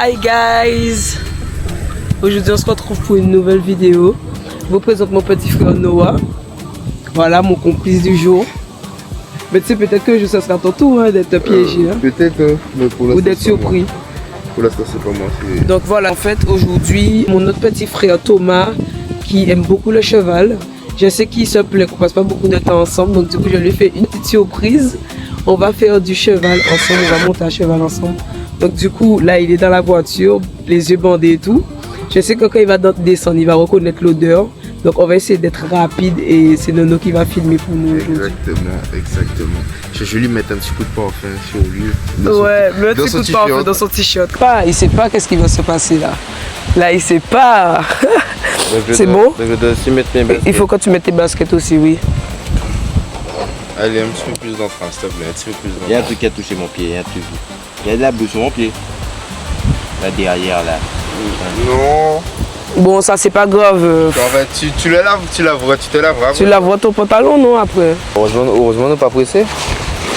Hi guys! Aujourd'hui on se retrouve pour une nouvelle vidéo. Je vous présente mon petit frère Noah. Voilà mon complice du jour. Mais tu sais peut-être que ça sera ton tour hein, d'être piégé. Peut-être, mais pour ou d'être surpris. Pour l'instant c'est pas moi. Donc voilà, en fait aujourd'hui mon autre petit frère Thomas qui aime beaucoup le cheval. Je sais qu'il se plaît qu'on passe pas beaucoup de temps ensemble. Donc du coup je lui ai fait une petite surprise. On va faire du cheval ensemble, on va monter à cheval ensemble. Donc du coup, là, il est dans la voiture, les yeux bandés et tout. Je sais que quand il va descendre, il va reconnaître l'odeur. Donc on va essayer d'être rapide et c'est Nono qui va filmer pour nous. Exactement. Je vais lui mettre un petit coup de parfum sur lui. Ouais, mais un petit coup de parfum dans son t-shirt. Il sait pas qu'est-ce qui va se passer là. Là, il sait pas. C'est bon? Je dois aussi mettre mes baskets. Il faut que tu mettes tes baskets aussi, oui. Allez, un petit peu plus d'entrain, s'il te plaît. Un petit peu plus d'entrain. Il y a un truc qui a touché mon pied, il y a un truc. Il y a de la boue sur mon pied. Là derrière là. Non. Bon, ça c'est pas grave. Tu le laves, tu te laveras. Tu laveras ton pantalon, non, après? Heureusement, on n'est pas pressé.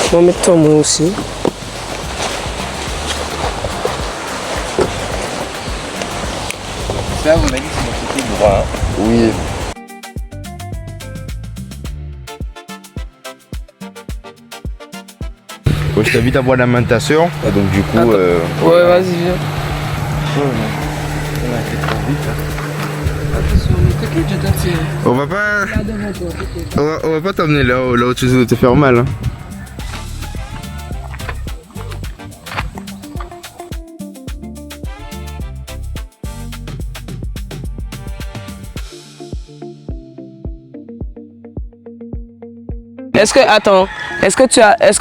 Je vais mettre ton mot aussi. Ça, vous m'avez dit que c'est mon côté droit. Hein. Oui. Ouais, je t'invite à voir la main de ta soeur. Et donc du coup... ouais, vas-y, viens. On va pas... On va pas t'emmener là où tu veux te faire mal. Hein. Est-ce que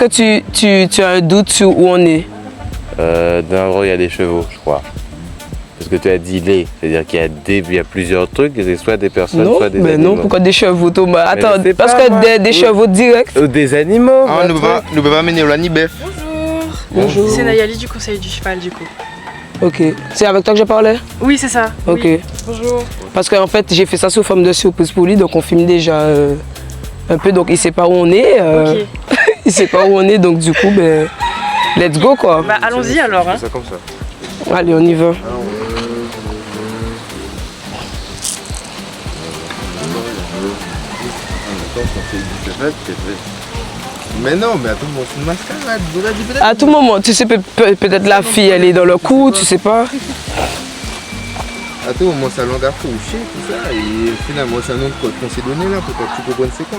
tu as un doute sur où on est? D'un endroit il y a des chevaux, je crois. Parce que tu as dit les, c'est-à-dire qu'il y a plusieurs trucs, c'est soit des personnes, non, soit des mais animaux. non, pourquoi des chevaux, Thomas? Attends, parce pas, que des chevaux directs. Ou des animaux. Ah, nous ne pouvons pas amener la Nibef. Bonjour. C'est Nayali du conseil du cheval du coup. Ok. C'est avec toi que je parlais? Oui, c'est ça. Ok. Oui. Bonjour. Parce qu'en fait, j'ai fait ça sous forme de surprise pour lui, donc on filme déjà un peu, donc il sait pas où on est. Ok. Il sait pas où on est, donc du coup, ben, let's go quoi. Bah allons-y alors. Hein. C'est ça comme ça. Allez, on y va. Mais non, mais attends, bon, c'est une mascarade. À tout moment, tu sais, peut-être la fille, elle est dans le coup, tu sais pas. Attends, mon salon d'affaires ou chier, tout ça. Et finalement, c'est un nom qu'on s'est donné là pour que tu comprennes c'est quoi.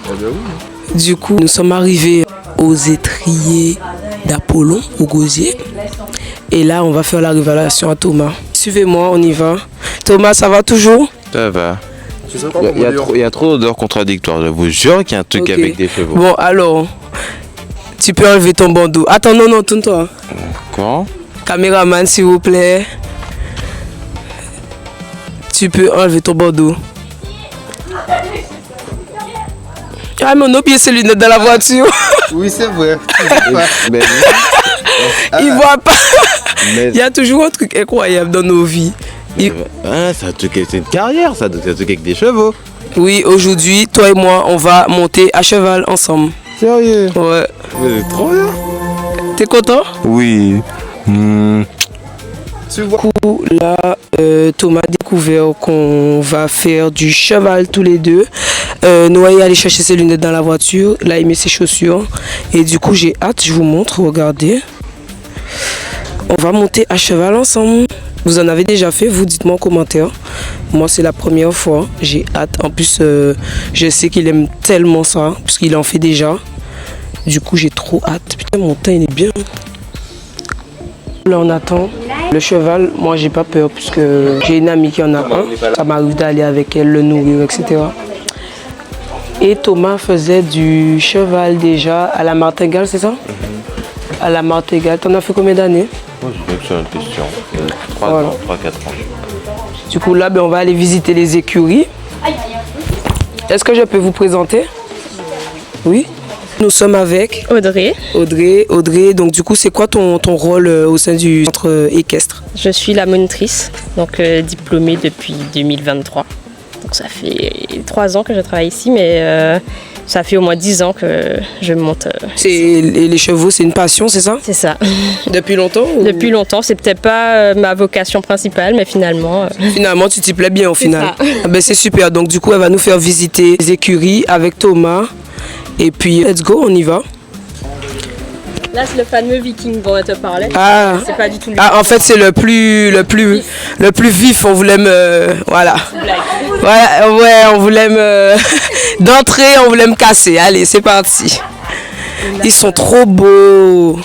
Ah ben oui. Du coup, nous sommes arrivés aux étriers d'Apollon, au gosier. Et là, on va faire la révélation à Thomas. Suivez-moi, on y va. Thomas, ça va toujours? Ça va. Il y a trop d'odeurs contradictoires, je vous jure qu'il y a un truc Ok. avec des chevaux. Bon, alors, tu peux enlever ton bandeau. Attends, non, tourne-toi. Quoi? Caméraman, s'il vous plaît. Tu peux enlever ton bandeau. Ah, mais on a oublié ses lunettes dans la voiture. Oui, c'est vrai. Mais, Il voit pas. mais, Il y a toujours un truc incroyable dans nos vies. c'est une carrière, ça, c'est un truc avec des chevaux. Oui, aujourd'hui, toi et moi, on va monter à cheval ensemble. Sérieux? Ouais. Mais c'est trop bien. T'es content? Oui. Tu vois. Du coup, là, Thomas a découvert qu'on va faire du cheval tous les deux. Noah est allé chercher ses lunettes dans la voiture. Là, il met ses chaussures. Et du coup, j'ai hâte, je vous montre, regardez. On va monter à cheval ensemble. Vous en avez déjà fait, vous dites-moi en commentaire. Moi, c'est la première fois. J'ai hâte. En plus, je sais qu'il aime tellement ça, parce qu'il en fait déjà. Du coup, j'ai trop hâte. Putain, mon teint, il est bien. Là, on attend. Le cheval, moi, j'ai pas peur, puisque j'ai une amie qui en a un. Ça m'arrive d'aller avec elle, le nourrir, etc. Et Thomas faisait du cheval déjà à la martingale, c'est ça? À la martingale. T'en as fait combien d'années? Moi, j'ai une excellente question. 3 Voilà. ans, 3-4 ans. Du coup, là, ben, on va aller visiter les écuries. Est-ce que je peux vous présenter? Oui. Nous sommes avec Audrey. Audrey, donc du coup, c'est quoi ton rôle au sein du centre équestre? Je suis la monitrice, donc diplômée depuis 2023. Donc ça fait 3 ans que je travaille ici, mais ça fait au moins 10 ans que je monte. Les chevaux, c'est une passion, c'est ça? C'est ça. Depuis longtemps ou... Depuis longtemps, c'est peut-être pas ma vocation principale, mais finalement... Finalement, tu t'y plais bien au final. ça. Ah ben, c'est super. Donc du coup, elle va nous faire visiter les écuries avec Thomas. Et puis, let's go, on y va. Là, c'est le fameux viking dont on te parlait. Ah, C'est pas du tout lui. en fait, c'est le plus vif. On voulait me... Voilà. Ouais, on voulait me... D'entrée, on voulait me casser. Allez, c'est parti. Ils sont trop beaux.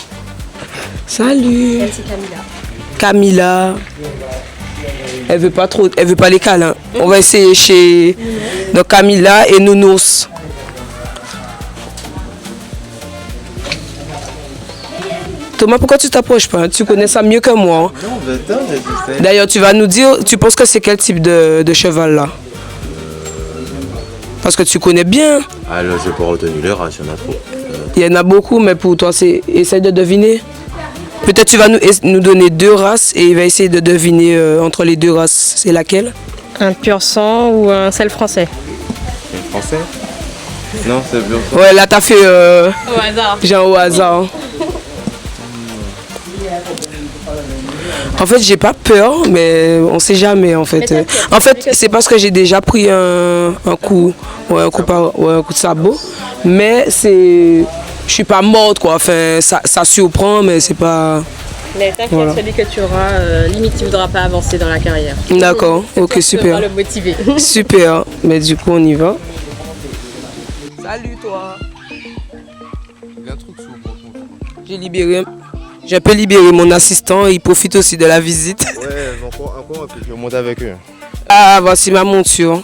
Salut. Elle, c'est Camilla. Camilla. Elle veut pas les câlins. On va essayer chez donc Camilla et Nounours. Thomas, pourquoi tu t'approches pas? Tu connais ça mieux que moi. Non, mais D'ailleurs, tu vas nous dire, tu penses que c'est quel type de cheval là? Parce que tu connais bien. Alors, j'ai pas retenu les races, il y en a trop. Il y en a beaucoup, mais pour toi, essaye de deviner. Peut-être tu vas nous donner 2 races et il va essayer de deviner entre les 2 races. C'est laquelle? Un pur sang ou un sel français? c'est français? Non, c'est bien. Ouais, là, t'as fait Au hasard. genre au hasard. En fait, j'ai pas peur, mais on sait jamais en fait. En fait, c'est parce que j'ai déjà pris un coup, un coup de sabot, mais je suis pas morte quoi. Enfin, ça surprend, mais c'est pas. Mais t'inquiète, Voilà. celui que tu auras, limite, tu ne voudras pas avancer dans la carrière. D'accord, ok, Tu super. devras le motiver. Super, mais du coup, on y va. Salut toi. Il y a un truc sous le bouton. J'ai un peu libéré mon assistant et il profite aussi de la visite. Ouais, encore, puis je vais monter avec eux. Ah, voici ma monture.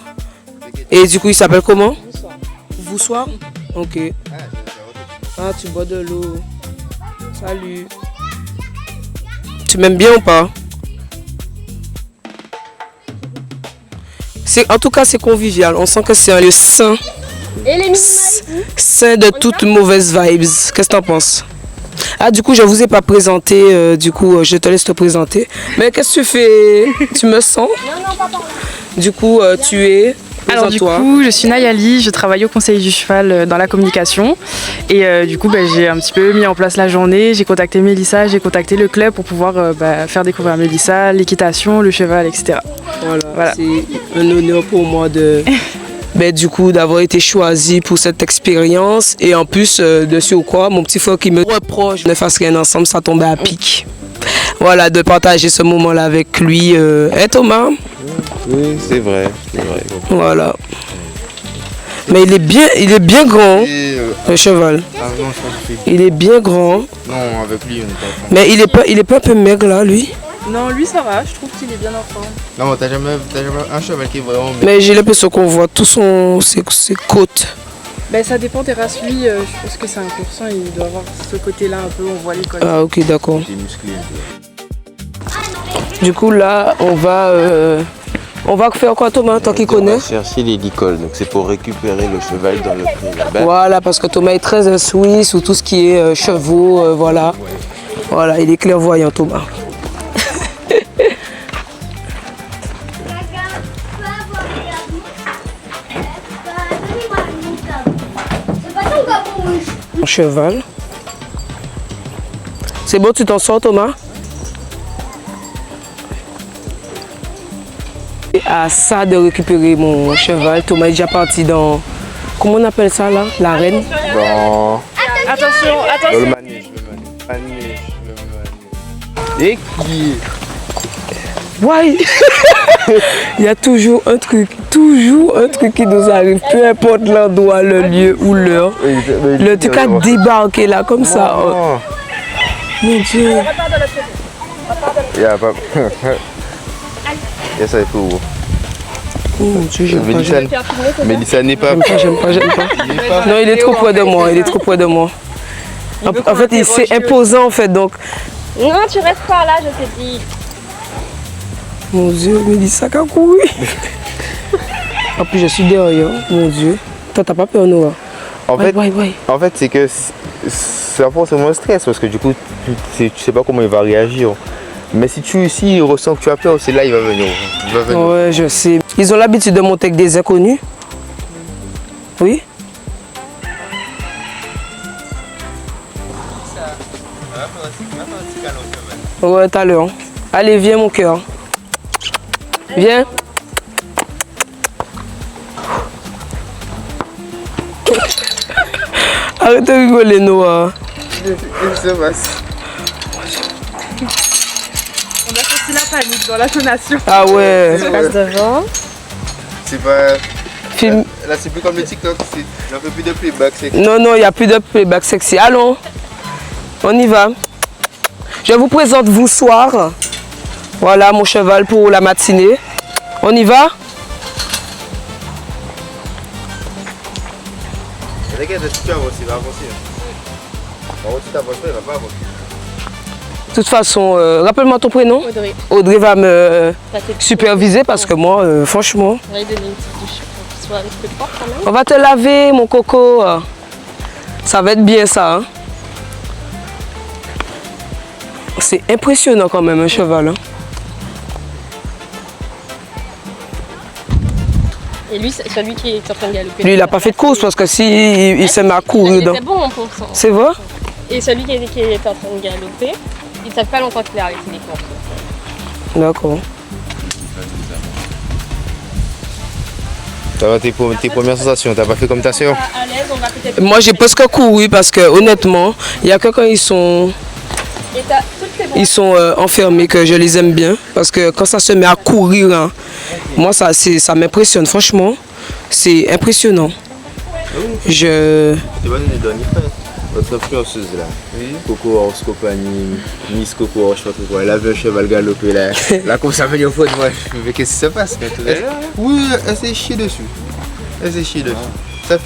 Et du coup, il s'appelle comment? Voussoir. Ok. Ah, tu bois de l'eau. Salut. Tu m'aimes bien ou pas? En tout cas, c'est convivial. On sent que c'est un lieu sain. Et les Sain de toutes mauvaises vibes. Qu'est-ce que t'en penses? Ah, du coup, je vous ai pas présenté. Du coup, je te laisse te présenter. Mais qu'est-ce que tu fais? Tu me sens? Du coup, tu es... Alors du Présente-toi. coup, je suis Nayali, je travaille au Conseil du cheval dans la communication et du coup j'ai un petit peu mis en place la journée, j'ai contacté Mélissa, j'ai contacté le club pour pouvoir faire découvrir Mélissa, l'équitation, le cheval, etc. Voilà. C'est un honneur pour moi du coup d'avoir été choisi pour cette expérience et en plus de surcroît, mon petit frère qui me reproche de ne fasse rien ensemble, ça tombait à pic. Voilà, de partager ce moment-là avec lui. Thomas? Oui, c'est vrai. Voilà. Mais il est bien grand, Et, le cheval. ah non, je pense que Il est bien grand, non, avec lui, on n'est pas ensemble. mais il est pas un peu maigre là, lui. Non, lui ça va, je trouve qu'il est bien en forme. Non, t'as jamais un cheval qui est vraiment bien. Mais j'ai l'impression qu'on voit tous ses côtes. Ben ça dépend des races, lui je pense que c'est un pur sang, il doit avoir ce côté-là un peu, on voit les côtes. Ah ok, d'accord. Il est musclé. Du coup là, on va faire quoi Thomas, toi qui On connais? va chercher les licoles, donc c'est pour récupérer le cheval dans le prix là-bas. Voilà, parce que Thomas est très suisse ou tout ce qui est chevaux, voilà. Voilà, il est clairvoyant Thomas. Mon cheval. C'est bon, tu t'en sors Thomas? Et à ça de récupérer mon cheval, Thomas est déjà parti dans... Comment on appelle ça là? L'arène? Bon. Attention, Le manège. Et qui? Ouais. Il y a toujours un truc qui nous arrive, peu importe l'endroit, le lieu ou l'heure. Le truc a débarqué là comme ça. Oh, mon Dieu. Il y a pas. Il y a ça, il faut. Oh mon Dieu, j'aime pas. Mélissa n'est pas. J'aime pas. Non, il est trop près de moi. En fait, c'est imposant en fait, donc. Non, tu restes pas là, je t'ai dit. Mon Dieu, Mélissa qui a couru. En plus, je suis derrière, mon Dieu. Toi, t'as pas peur, Noah? En fait, Ouais. en fait c'est que ça forcément stress parce que du coup, tu sais pas comment il va réagir. Mais si il ressent que tu as peur, c'est là il va venir. Ouais, je sais. Ils ont l'habitude de monter avec des inconnus? Oui? Ouais, tout à l'heure. Allez, viens mon cœur. Viens. Arrête de rigoler, Noah. Qu'est-ce qui se passe? On a senti la panique dans l'intonation. Ah ouais. On passe devant. C'est pas... Film. Là, c'est plus comme le TikTok, il n'y a plus de playback. Non, non, il n'y a plus de playback sexy. Allons, on y va. Je vous présente vous soir. Voilà mon cheval pour la matinée. On y va? Regarde, si tu avances, il va avancer. Par contre, si tu n'avances pas, il ne va pas avancer. De toute façon, rappelle-moi ton prénom. Audrey. Audrey va me Ça fait superviser parce que moi, franchement... On va lui donner une petite douche pour qu'il soit un peu propre quand même. On va te laver, mon coco. Ça va être bien ça. Hein? C'est impressionnant quand même un cheval. Hein? Et lui, c'est celui qui est en train de galoper. Lui, il n'a pas fait de course parce que si il s'est mis à courir Il dedans. était bon pour ça. C'est vrai? Et celui qui est en train de galoper, il ne savait pas longtemps qu'il a arrêté les courses. D'accord. Ça va tes premières sensations, t'as pas fait comme ta soeur? À l'aise, on va peut-être... Moi, j'ai presque couru parce que honnêtement, il y a que quand ils sont Et t'as toutes les enfermés que je les aime bien. Parce que quand ça se met à courir, hein, moi, ça m'impressionne. Franchement, c'est impressionnant. Je... C'est pas une dernière fois. Votre influenceuse là, Coco Horse compagnie, Miss Coco Horse, je sais pas trop quoi, elle a vu un cheval galoper là. La course a venu au fond de moi, mais qu'est-ce qui se passe? Oui, elle s'est chiée dessus. Elle s'est chiée dessus.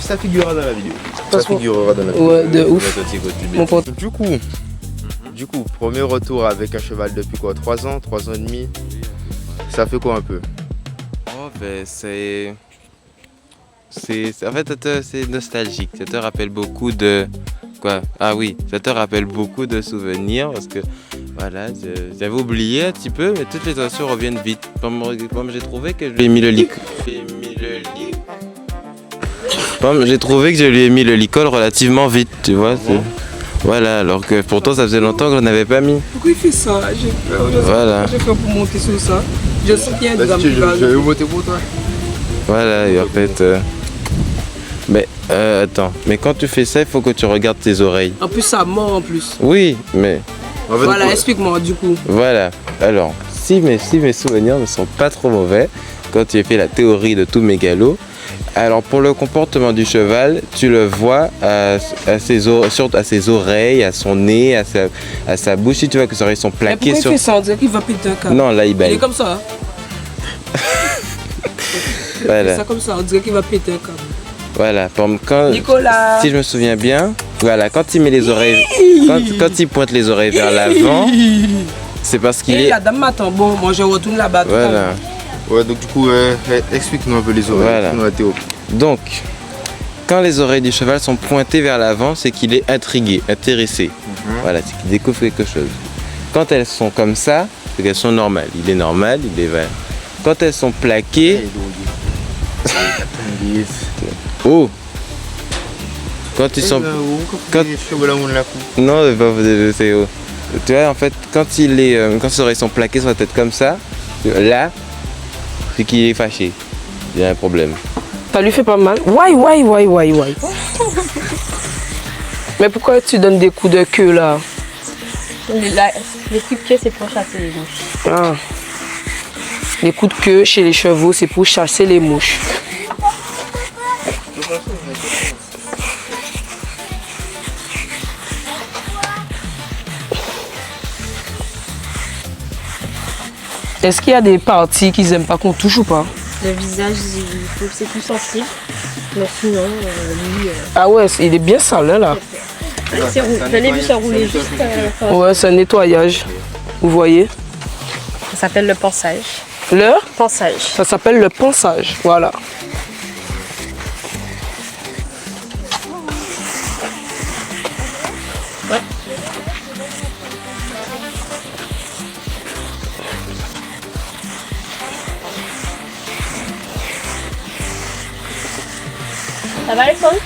Ça figurera dans la vidéo. Ça figurera dans la vidéo. Ouais, de ouf. Mon pote. Du coup, premier retour avec un cheval depuis quoi? 3 ans, 3 ans et demi. Ça fait quoi un peu? Oh, ben c'est. En fait, c'est nostalgique. Ça te rappelle beaucoup de. Quoi? Ah oui, ça te rappelle beaucoup de souvenirs parce que voilà, j'avais oublié un petit peu, mais toutes les émotions reviennent vite. Comme j'ai trouvé que je lui ai mis le licol. J'ai trouvé que je lui ai mis le licol relativement vite, tu vois. Voilà, alors que pourtant ça faisait longtemps que je n'avais pas mis. Pourquoi il fait ça? Voilà. J'ai fait pour monter sur ça. Je sais qu'il y a un drame qui va Je vais voter pour toi. Voilà, et en fait. Mais attends, mais quand tu fais ça, il faut que tu regardes tes oreilles. En plus, ça mord en plus. Oui, mais En fait, Voilà, explique-moi du coup. voilà. Alors, si mes souvenirs ne sont pas trop mauvais, quand tu as fait la théorie de tous mes galops, alors pour le comportement du cheval, tu le vois à ses oreilles, à son nez, à sa bouche. Si tu vois que ses oreilles sont Mais plaquées pourquoi sur... il fait ça? On dirait qu'il va péter un câble. Non, là il Il est baille. comme ça. Hein? Il fait Voilà, ça comme ça, on dirait qu'il va péter un câble. voilà. Quand, Nicolas. si je me souviens bien, voilà, quand il met les oreilles, quand il pointe les oreilles vers l'avant, c'est parce qu'il Et est... la dame m'attend. Bon, moi je retourne là-bas. tout à l'heure. Voilà. Ouais, donc du coup, explique-nous un peu les oreilles. Voilà. Explique-nous la théorie. Donc, quand les oreilles du cheval sont pointées vers l'avant, c'est qu'il est intrigué, intéressé. Voilà, c'est qu'il découvre quelque chose. Quand elles sont comme ça, c'est qu'elles sont normales. Il est normal, il est vert. Quand elles sont plaquées... Oh! Quand ils sont... Quand- Non, c'est haut. Tu vois, en fait, quand ses oreilles sont plaquées sur la tête comme ça, là, c'est qu'il est fâché. Il y a un problème. Ça lui fait pas mal. Why. Mais pourquoi tu donnes des coups de queue là? Les coups de queue, c'est pour chasser les mouches. Ah. Les coups de queue chez les chevaux, c'est pour chasser les mouches. Est-ce qu'il y a des parties qu'ils aiment pas qu'on touche ou pas? Le visage, c'est plus sensible. Mais sinon, lui, Ah ouais, il est bien sale hein, là. je l'ai vu se rouler juste. Ouais, c'est un nettoyage. Vous voyez? Ça s'appelle le pansage. Le? Pansage. Ça s'appelle le pansage. Voilà. Ouais. Ça va, Alexandre?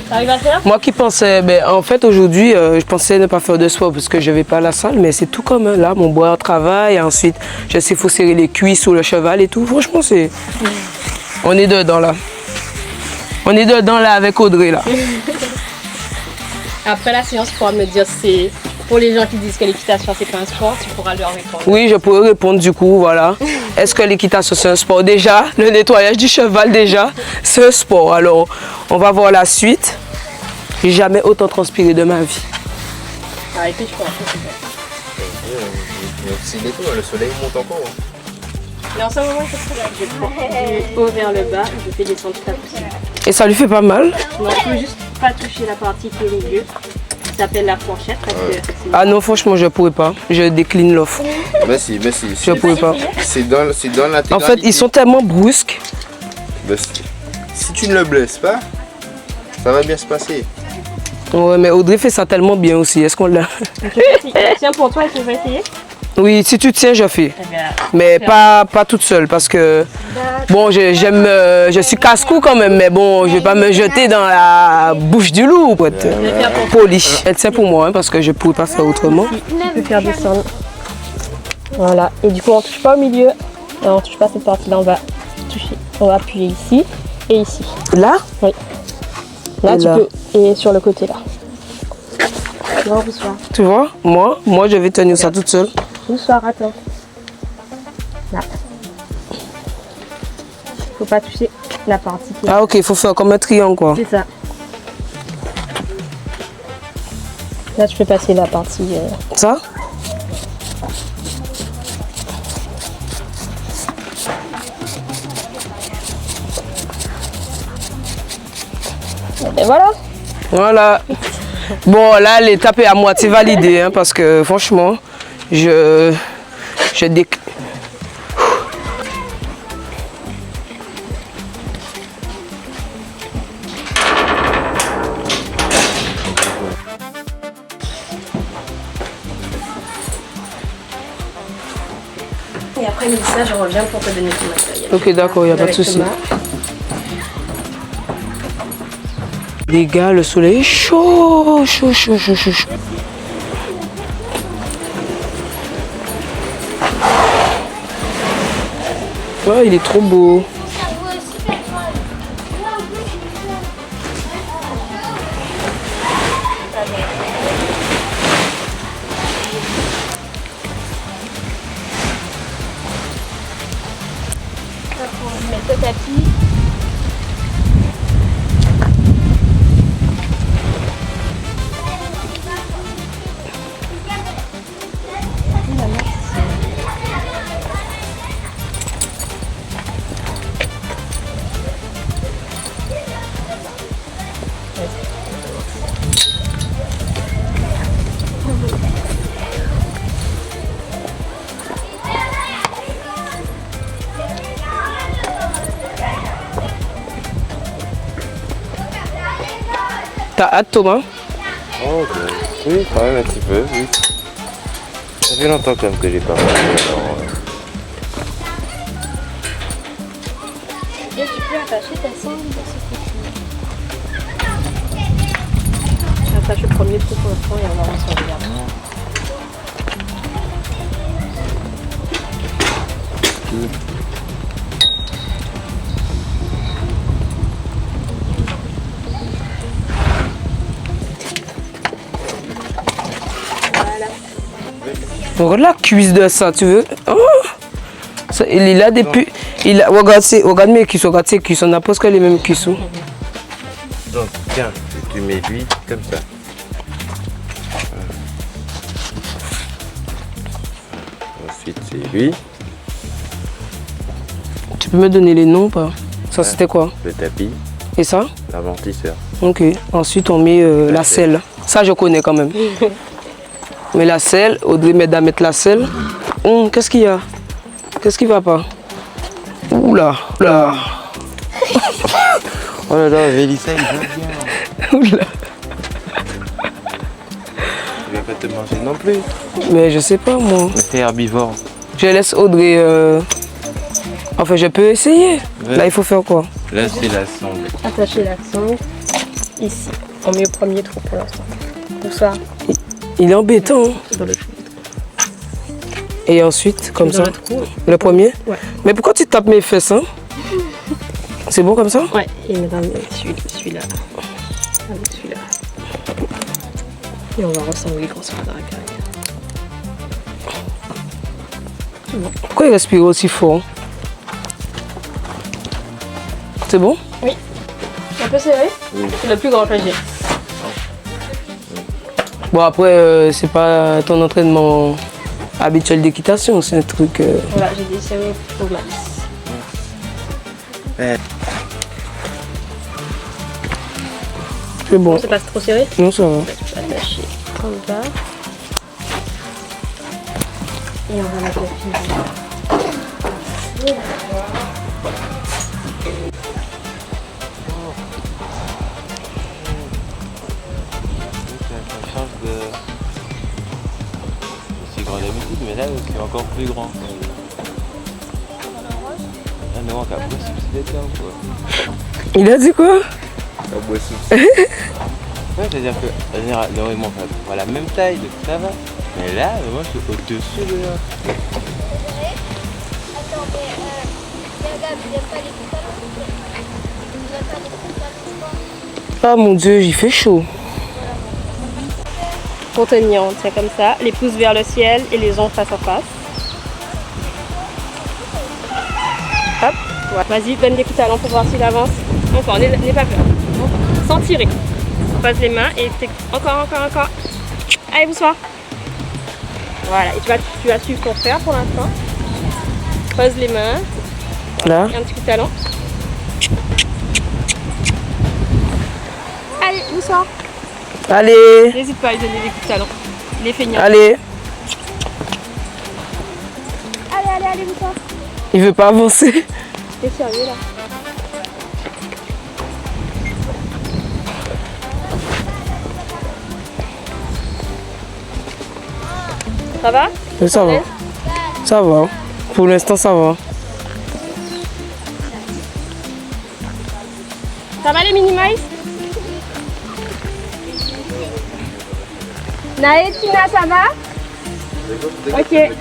T'arrives à faire? Moi qui pensais, en fait aujourd'hui, je pensais ne pas faire de sport parce que je vais pas à la salle, mais c'est tout comme là, mon bras travaille, ensuite je sais faut serrer les cuisses sur le cheval et tout. Franchement, c'est... On est dedans là. On est dedans là avec Audrey là. Après la séance, tu pourras me dire si c'est pour les gens qui disent que l'équitation c'est pas un sport, tu pourras leur répondre. Oui, je pourrais répondre du coup, voilà. Est-ce que l'équitation c'est un sport? Déjà, le nettoyage du cheval déjà, c'est un sport. Alors, on va voir la suite. J'ai jamais autant transpiré de ma vie. Arrêtez, je crois. C'est l'été, le soleil monte encore. Hein. Mais en ce moment, il faut que je prends du haut vers le bas, je fais descendre tout à poussière. Et ça lui fait pas mal? Non, il faut juste pas toucher la partie qui est au milieu. Ça s'appelle la fourchette parce que c'est... Ah non, franchement, je pourrais pas. Je décline l'offre. Mais si. Je pourrais pas. C'est dans l'intégralité. En fait, ils sont tellement brusques. Si tu ne le blesses pas, ça va bien se passer. Ouais, mais Audrey fait ça tellement bien aussi. Est-ce qu'on l'a? Tiens, pour toi, tu veux essayer? Oui, si tu tiens, je fais. Eh bien, Mais pas toute seule parce que bon, j'aime, je suis casse-cou quand même, mais bon, je vais pas me jeter dans la bouche du loup pour être poli. Elle tient pour moi hein, parce que je pourrais pas faire autrement. tu peux faire descendre. Voilà. Et du coup, on touche pas au milieu. Non, on touche pas cette partie-là. On va toucher. On va appuyer ici et ici. Là? Oui. Là, Et tu là. peux. Et sur le côté là. Non, bonsoir. Tu vois? Moi, je vais tenir ça toute seule. Bonsoir, attends. Là. Faut pas toucher la partie qui est... Ah ok, il faut faire comme un triangle quoi. C'est ça. Là, tu peux passer la partie... Ça? Et voilà. Voilà. Bon, là, l'étape est à moitié validée hein, parce que franchement, je décline. Et après, Mélissa, je reviens pour te donner ton matériel. Ok, d'accord, il n'y a pas de souci. Les gars, le soleil est chaud, chaud. Ouais, il est trop beau. Mettre le tapis. T'as hâte, Thomas? Oh, oui, quand même un petit peu, oui. Ça fait longtemps quand même que j'ai pas marché, alors... Et tu peux attacher ta sangle de ce côté. Attache le premier trou pour l'instant et on va sur le dernier. Regarde la cuisse de ça, tu veux? Oh! Ça, il a des pu... Regarde mes cuisses, regarde ses cuisses, on a presque les mêmes cuisses. Donc, tiens, tu mets lui comme ça. Ensuite, c'est lui, Tu peux me donner les noms ou pas? Ça c'était quoi? le tapis, Et ça? l'amortisseur. Ok. Ensuite on met la selle. Ça je connais quand même. Mais la selle, Audrey m'aide à mettre la selle. Qu'est-ce qu'il y a? Qu'est-ce qui va pas? Oula, là. Oh là là, Mélissa, il va bien. Oula. Tu vas pas te manger non plus. Mais je sais pas moi. Mais t'es herbivore. Je laisse Audrey. Enfin je peux essayer. Ouais. Là il faut faire quoi? Là, c'est la sonde. Attacher la sangle. ici. On met au premier trou pour l'instant. Bonsoir. Il est embêtant. Hein. Dans le trou. Et ensuite, comme ça. Le trou. Le premier? Ouais. Mais pourquoi tu tapes mes fesses, hein? C'est bon comme ça? Ouais, et maintenant celui-là. Avec celui-là. Et on va ressembler qu'on sera dans la carrière. Pourquoi il respire aussi fort? C'est bon? Oui. Un peu serré? Oui. C'est le plus grand que j'ai. Bon après, c'est pas ton entraînement habituel d'équitation, c'est un truc... Voilà, j'ai des serrés au max. C'est bon. C'est pas trop serré? Non, ça va. Je vais attacher comme ça. Et on va mettre le fil. Ça change de... C'est grand d'habitude, mais là c'est encore plus grand. Ah non, qu'à boire c'est des temps quoi. Il a dit quoi? Ouais, c'est-à-dire que normalement on a la même taille, donc ça va. Mais là, moi je suis au-dessus de là. Attends, mais regarde, il n'y a pas les pantalons. Il n'y a pas les pantalons. Ah mon dieu, il fait chaud. Pour tenir, on tient comme ça, les pouces vers le ciel et les ongles face à face. Hop, voilà. Vas-y, donne des coups de talon pour voir s'il avance. Encore, n'aie pas peur. Sans tirer. On passe les mains et encore. Allez, bonsoir. Voilà, et tu vas suivre ton frère pour l'instant. Pose les mains. Là. Et un petit coup de talon. Allez, bonsoir. Allez, N'hésite pas à lui donner des coups de talon. Il est feignant. allez. Allez, bonsoir. Il veut pas avancer. T'es sérieux là? Ça va? Mais ça va. Ça va. Pour l'instant, ça va. Ça va les mini-mice? Naë, Tina, ça va? Ok.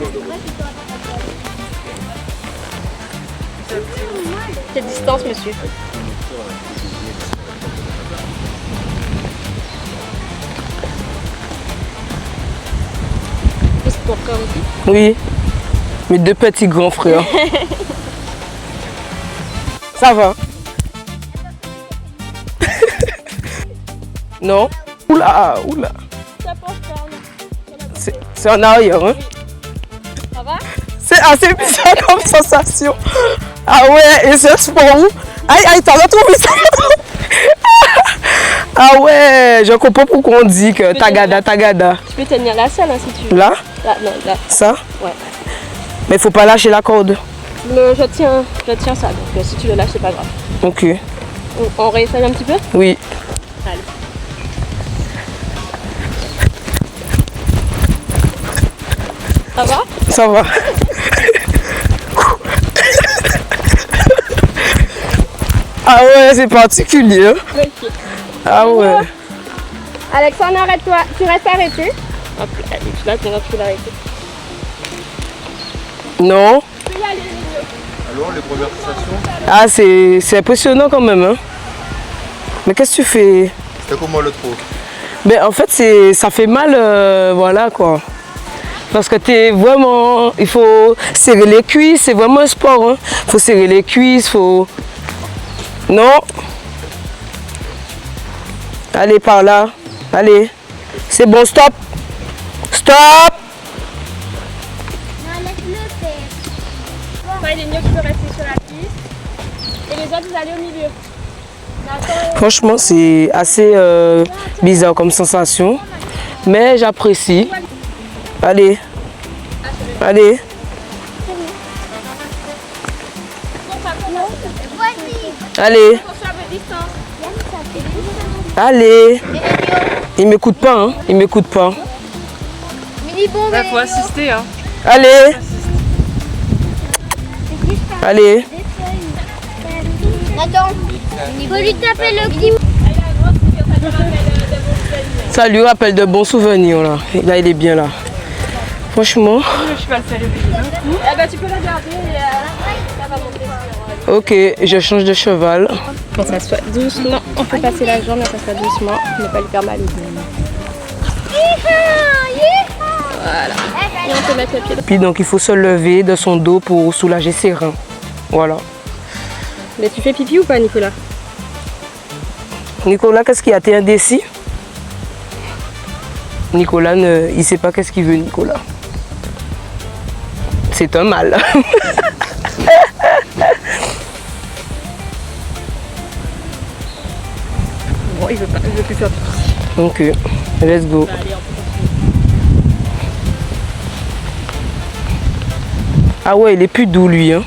Quelle distance, monsieur? C'est ton frère aussi? Oui. Mes deux petits grands frères. Ça va. Non. Oula, oula. Ça penche pas. C'est en arrière, hein. Ça va? C'est assez bizarre comme sensation. Ah ouais, et c'est pour où? Aïe, t'as retrouvé ça? Ah ouais, je comprends pourquoi on dit que tagada. Tu peux tenir la selle hein, si tu veux. Là? Là, non, là. Ça? Ouais. Mais faut pas lâcher la corde. Je tiens ça, donc si tu le lâches, c'est pas grave. Ok. On réessaye un petit peu? Oui. Allez. Ça va? Ça va. Ah ouais, c'est particulier. Hein? Ok. Ah ouais. Alexandre, arrête-toi. Tu restes arrêté. Hop, là, tu peux l'arrêter. Non. Tu peux y aller, Alors, les premières sensations, Ah, c'est impressionnant quand même. Hein? Mais qu'est-ce que tu fais? c'était comment le trou? Ben, en fait, ça fait mal, voilà quoi. Parce que t'es vraiment... Il faut serrer les cuisses, c'est vraiment un sport. Hein? Faut serrer les cuisses, faut... Non. Allez, par là. Allez. C'est bon, stop. Stop. Non, laisse-le faire. Ça, il est mieux que tu peux rester sur la piste. Et les autres, vous allez au milieu. D'accord. Franchement, c'est assez bizarre comme sensation. Mais j'apprécie. Allez. Allez. Voici. Allez. Conserve distance. Allez. Il m'écoute pas, hein. Il m'écoute pas. Mini bombe. Il faut assister. Hein. Allez. Allez. Attends. Faut lui taper le cou. Ça lui rappelle de bons souvenirs là. Là, il est bien là. Franchement. Le cheval s'est réveillé d'un coup. Eh ben, tu peux la garder et ça va monter. Ok, je change de cheval. On s'assoit doucement. On peut passer la jambe, on s'assoit doucement. Ne pas lui faire mal. Voilà. Et on peut mettre le pied. Puis donc il faut se lever de son dos pour soulager ses reins. Voilà. Mais tu fais pipi ou pas, Nicolas? Nicolas, qu'est-ce qu'il y a? T'es indécis? Nicolas, il sait pas qu'est-ce qu'il veut, Nicolas. C'est un mal. Bon, il veut plus faire pipi. Ok, let's go. Bah, allez, on peut continuer. Ah ouais, il est plus doux lui. Hein.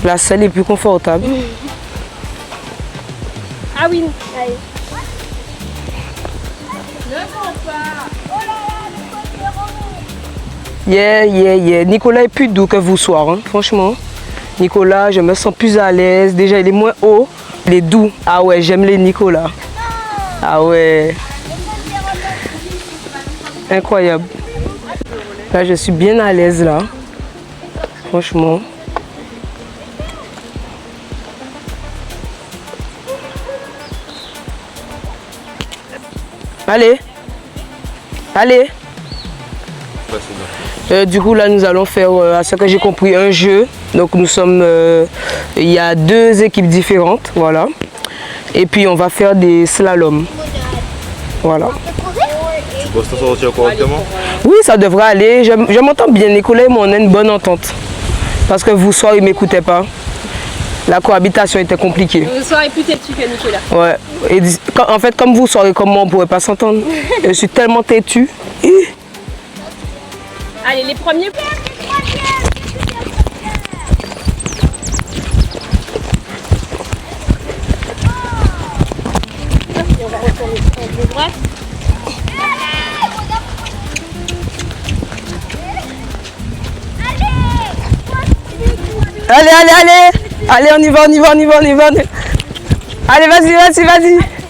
La selle est plus confortable. Ah oui. Allez. Yeah. Nicolas est plus doux que vous soir, hein, franchement. Nicolas, je me sens plus à l'aise. Déjà, il est moins haut. Il est doux. Ah ouais, j'aime les Nicolas. Ah ouais. Incroyable. Là, je suis bien à l'aise là. Franchement. Allez. Du coup là nous allons faire à ce que j'ai compris un jeu. Donc nous sommes il y a 2 équipes différentes, voilà. Et puis on va faire des slaloms. Voilà. Tu penses t'en sortir correctement? Oui, ça devrait aller. Je m'entends bien, Nicolas et moi on a une bonne entente. Parce que vous soir il m'écoutait pas. La cohabitation était compliquée. Le soir est plus têtu que Nicolas. Ouais. Et, en fait, comme vous soirez comme moi, on pourrait pas s'entendre. Je suis tellement têtue. Allez, les premiers. Et on va retourner de droite. Allez, on y va. Allez, vas-y.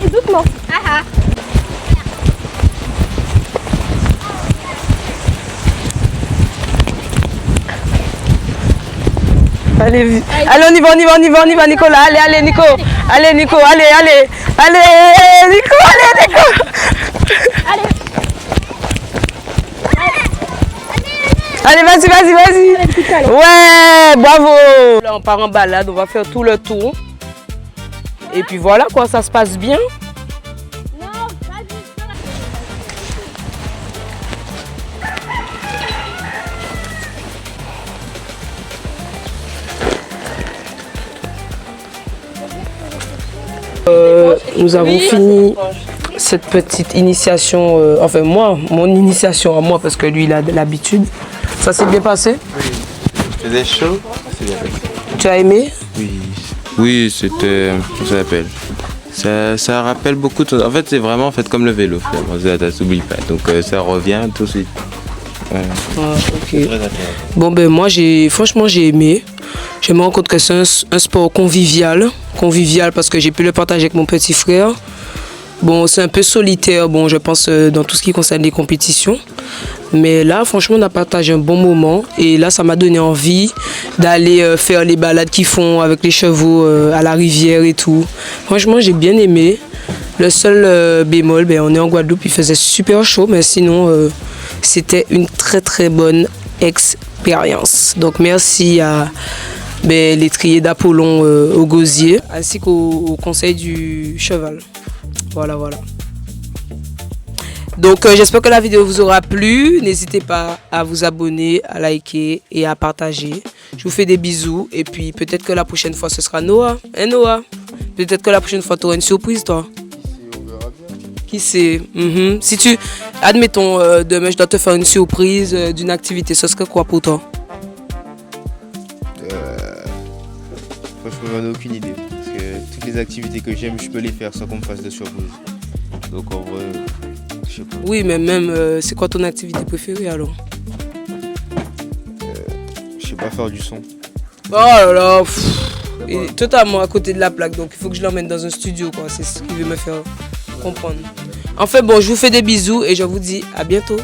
Et doucement. Allez, on y va, Nicolas. Allez, Nico. Allez, Nico. Allez, Nico. Allez, vas-y. Ouais, bravo. Là, on part en balade, on va faire tout le tour. Et puis voilà, quoi, ça se passe bien. Nous avons fini cette petite initiation, enfin moi, mon initiation à moi, parce que lui il a de l'habitude. Ça s'est bien passé? Oui, il faisait chaud, c'est bien passé. Tu as aimé? Oui, c'était, comment ça s'appelle? Ça rappelle beaucoup, en fait c'est vraiment fait comme le vélo, finalement, ça s'oublie pas, donc ça revient tout de suite. Ouais. Ah, ok. Très intéressant. Bon ben moi franchement j'ai aimé. Je me rends compte que c'est un sport convivial parce que j'ai pu le partager avec mon petit frère. Bon, c'est un peu solitaire, bon, je pense dans tout ce qui concerne les compétitions. Mais là, franchement, on a partagé un bon moment. Et là, ça m'a donné envie d'aller faire les balades qu'ils font avec les chevaux à la rivière et tout. Franchement, j'ai bien aimé. Le seul bémol, ben, on est en Guadeloupe, il faisait super chaud, mais sinon, c'était une très très bonne expérience. Donc, merci à l'étrier d'Apollon au Gosier, ainsi qu'au conseil du cheval. Voilà. Donc j'espère que la vidéo vous aura plu. N'hésitez pas à vous abonner, à liker et à partager. Je vous fais des bisous. Et puis peut-être que la prochaine fois ce sera Noah. Noah? Peut-être que la prochaine fois tu auras une surprise, toi. Qui sait? Si tu... Admettons, demain je dois te faire une surprise d'une activité. Ce serait quoi pour toi? Franchement, j'en ai aucune idée. Parce que toutes les activités que j'aime, je peux les faire sans qu'on me fasse de surprise. Donc en vrai, je sais pas. Oui, mais même, c'est quoi ton activité préférée alors? Je sais pas faire du son. Oh là là, il est totalement à côté de la plaque, donc il faut que je l'emmène dans un studio, quoi. C'est ce qu'il veut me faire comprendre. En fait, bon, je vous fais des bisous et je vous dis à bientôt.